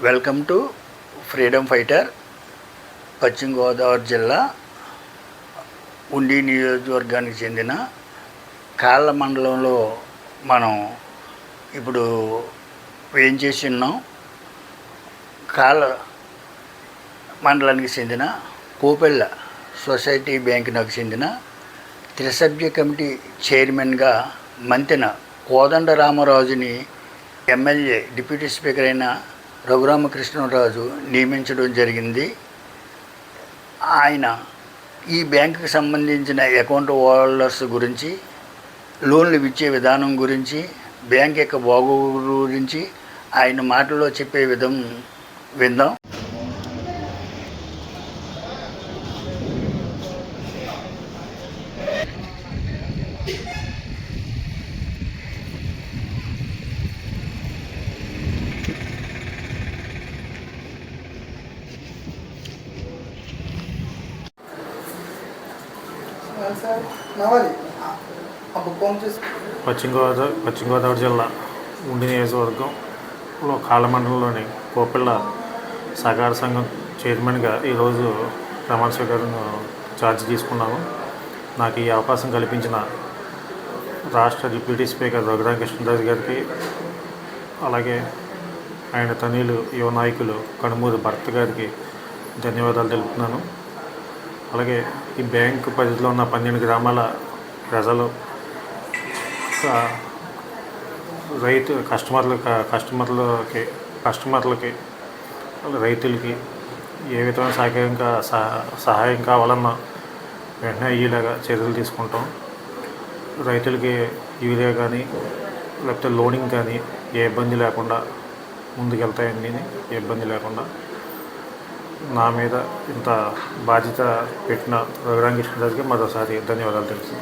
Welcome to freedom fighter. పశ్చిమ గోదావరి జిల్లా ఉండి నియోజకవర్గానికి చెందిన కాళ్ళ మండలంలో మనం ఇప్పుడు ఏం చేసి ఉన్నాం. కాళ్ళ మండలానికి చెందిన పోపెళ్ళ సొసైటీ బ్యాంకునకు చెందిన త్రిసభ్య కమిటీ చైర్మన్గా మంతెన కోదండ రామరాజుని ఎమ్మెల్యే డిప్యూటీ స్పీకర్ అయిన రఘురామకృష్ణరాజు నియమించడం జరిగింది. ఆయన ఈ బ్యాంకుకి సంబంధించిన అకౌంట్ హోల్డర్స్ గురించి, లోన్లు ఇచ్చే విధానం గురించి, బ్యాంక్ యొక్క బాగోగుల గురించి ఆయన మాటల్లో చెప్పే విధం విందాం. పశ్చిమ గోదావరి జిల్లా ఉండి నియోజకవర్గంలో కాళ్ళమండలంలోని పోపెళ్ళ సహకార సంఘం చైర్మన్గా ఈరోజు ప్రమాణ స్వీకారం ఛార్జ్ తీసుకున్నాము. నాకు ఈ అవకాశం కల్పించిన రాష్ట్ర డిప్యూటీ స్పీకర్ రఘురామకృష్ణరాజు గారికి, అలాగే ఆయన తనయులు యువ నాయకులు కనుమూరి భరత్ గారికి ధన్యవాదాలు తెలుపుతున్నాను. అలాగే ఈ బ్యాంకు పరిధిలో ఉన్న 12 గ్రామాల ప్రజలు, కస్టమర్లకి రైతులకి ఏ విధమైన సహాయం కావాలన్నా వెంటనే అయ్యేలాగా చర్యలు తీసుకుంటాం. రైతులకి యూరియా కానీ లేకపోతే లోడింగ్ కానీ ఏ ఇబ్బంది లేకుండా ముందుకెళ్తాయని ఏ ఇబ్బంది లేకుండా నా మీద ఇంత బాధ్యత పెట్టిన రఘురామకృష్ణరాజుకి మరోసారి ధన్యవాదాలు తెలుసు.